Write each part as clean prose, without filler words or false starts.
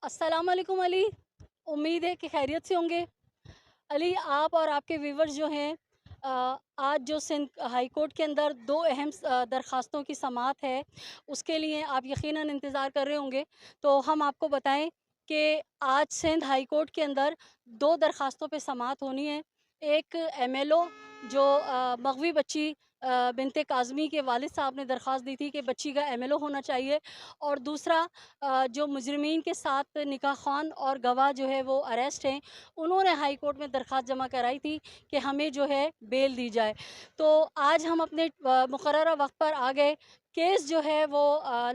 अस्सलाम वालेकुम अली। उम्मीद है कि खैरियत से होंगे। अली, आप और आपके व्यूवर्स जो हैं, आज जो सिंध हाई कोर्ट के अंदर दो अहम दरखास्तों की समाअत है, उसके लिए आप यकीनन इंतज़ार कर रहे होंगे। तो हम आपको बताएं कि आज सिंध हाई कोर्ट के अंदर दो दरखास्तों पे समाअत होनी है। एक एमएलओ जो मग़वी बच्ची बिनते काज़मी के वालिद साहब ने दरख्वास्त दी थी कि बच्ची का एमएलओ होना चाहिए, और दूसरा जो मुजरिमीन के साथ निकाह ख़्वान और गवाह जो है वो अरेस्ट हैं, उन्होंने हाई कोर्ट में दरख्वास्त जमा कराई थी कि हमें जो है बेल दी जाए। तो आज हम अपने मुकर्ररा वक्त पर आ गए। केस जो है वो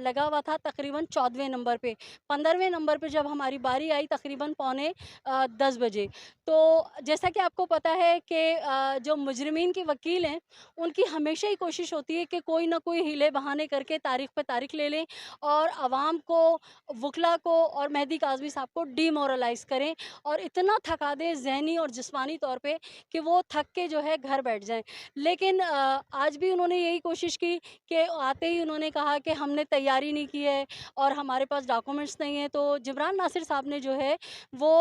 लगा हुआ था तकरीबन 14वें नंबर पे। 15वें नंबर पे जब हमारी बारी आई तकरीबन पौने 10 बजे। तो जैसा कि आपको पता है कि जो मुजरिमीन के वकील हैं, उनकी हमेशा ही कोशिश होती है कि कोई ना कोई हीले बहाने करके तारीख पे तारीख ले लें और आवाम को, वकला को और मेहदी काज़मी साहब को डीमोरलाइज़ करें और इतना थका दें ज़हनी और जिस्मानी तौर पे कि वो थक के जो है घर बैठ जाएँ। लेकिन आज भी उन्होंने यही कोशिश की कि आते ही उन्होंने कहा कि हमने तैयारी नहीं की है और हमारे पास डॉक्यूमेंट्स नहीं हैं। तो जिब्रान नासिर साहब ने जो है वो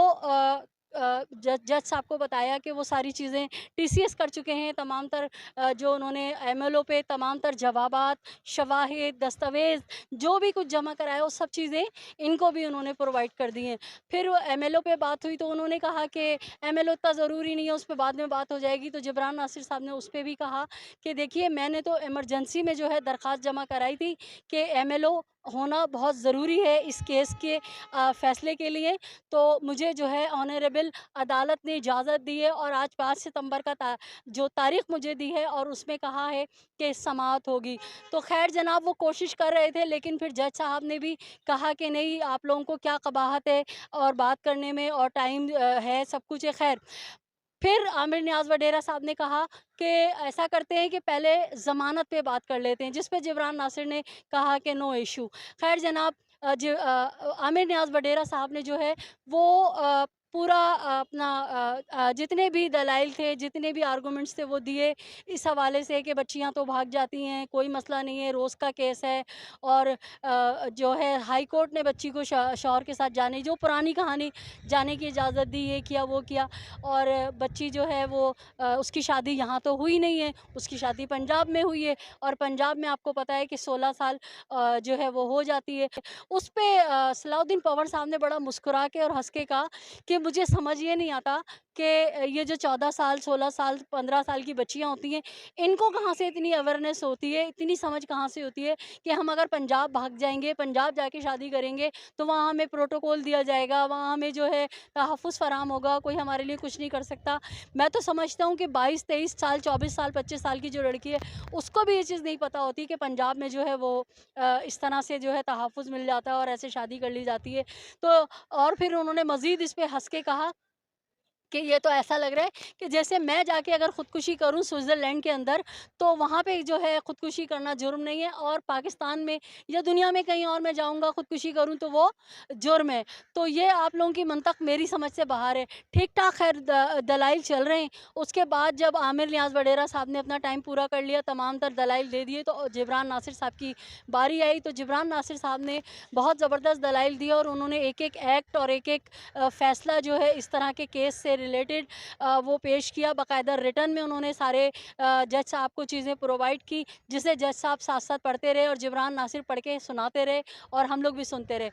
जज साहब को बताया कि वो सारी चीज़ें टीसीएस कर चुके हैं। तमाम तर जो उन्होंने एमएलओ पे तमाम तर जवाबात, शवाहिद, दस्तावेज़ जो भी कुछ जमा कराया वो सब चीज़ें इनको भी उन्होंने प्रोवाइड कर दी हैं। फिर वो एमएलओ पे बात हुई तो उन्होंने कहा कि एमएलओ इतना ज़रूरी नहीं है, उस पे बाद में बात हो जाएगी। तो जिब्रान नासिर साहब ने उस पे भी कहा कि देखिए, मैंने तो इमरजेंसी में जो है दरख्वास्त जमा कराई थी कि एमएलओ होना बहुत ज़रूरी है इस केस के फ़ैसले के लिए। तो मुझे जो है ऑनरेबल अदालत ने इजाज़त दी है और आज 5 सितंबर का जो तारीख़ मुझे दी है और उसमें कहा है कि समाअत होगी। तो ख़ैर जनाब, वो कोशिश कर रहे थे, लेकिन फिर जज साहब ने भी कहा कि नहीं, आप लोगों को क्या कबाहत है और बात करने में, और टाइम है, सब कुछ है। ख़ैर, फिर आमिर नियाज़ वडेरा साहब ने कहा कि ऐसा करते हैं कि पहले ज़मानत पे बात कर लेते हैं, जिस पे जिब्रान नासिर ने कहा कि नो इश्यू। ख़ैर जनाब, आमिर नियाज़ वडेरा साहब ने जो है वो पूरा अपना जितने भी दलाइल थे, जितने भी आर्गूमेंट्स थे वो दिए इस हवाले से कि बच्चियाँ तो भाग जाती हैं, कोई मसला नहीं है, रोज़ का केस है। और जो है हाई कोर्ट ने बच्ची को शौहर के साथ जाने, जो पुरानी कहानी, जाने की इजाज़त दी, ये किया वो किया। और बच्ची जो है वो उसकी शादी यहाँ तो हुई नहीं है, उसकी शादी पंजाब में हुई है, और पंजाब में आपको पता है कि 16 साल जो है वो हो जाती है। उस पे सलाउद्दीन पवार साहब ने बड़ा मुस्कुरा के और हँस के कहा कि मुझे समझ ये नहीं आता कि ये जो 14 साल, 16 साल, 15 साल की बच्चियाँ होती हैं, इनको कहाँ से इतनी अवेयरनेस होती है, इतनी समझ कहाँ से होती है कि हम अगर पंजाब भाग जाएँगे, पंजाब जाके शादी करेंगे, तो वहाँ हमें प्रोटोकॉल दिया जाएगा, वहाँ हमें जो है तहफ़्फ़ुज़ फ़राहम होगा, कोई हमारे लिए कुछ नहीं कर सकता। मैं तो समझता हूँ कि 22-23 साल, 24 साल, 25 साल की जो लड़की है, उसको भी ये चीज़ नहीं पता होती कि पंजाब में जो है वो इस तरह से जो है तहफ़्फ़ुज़ मिल जाता है और ऐसे शादी कर ली जाती है। तो और फिर उन्होंने मज़ीद इस पे हँस के कहा कि ये तो ऐसा लग रहा है कि जैसे मैं जाके अगर ख़ुदकुशी करूँ स्विट्ज़रलैंड के अंदर, तो वहाँ पे जो है ख़ुदकुशी करना जुर्म नहीं है, और पाकिस्तान में या दुनिया में कहीं और मैं जाऊँगा ख़ुदकुशी करूँ तो वो जुर्म है। तो ये आप लोगों की मंतक मेरी समझ से बाहर है। ठीक-ठाक ख़ैर दलाइल चल रहे हैं। उसके बाद जब आमिर नियाज़ वडेरा साहब ने अपना टाइम पूरा कर लिया, तमाम तर दलाइल दे दिए, तो जिब्रान नासिर साहब की बारी आई। तो जिब्रान नासिर साहब ने बहुत ज़बरदस्त दलाइल दिए और उन्होंने एक-एक एक्ट और एक-एक फ़ैसला जो है इस तरह के केस से रिलेटेड वो पेश किया। बाकायदा रिटन में उन्होंने सारे जज साहब को चीज़ें प्रोवाइड की, जिसे जज साहब साथ-साथ पढ़ते रहे और जिब्रान नासिर पढ़ के सुनाते रहे और हम लोग भी सुनते रहे।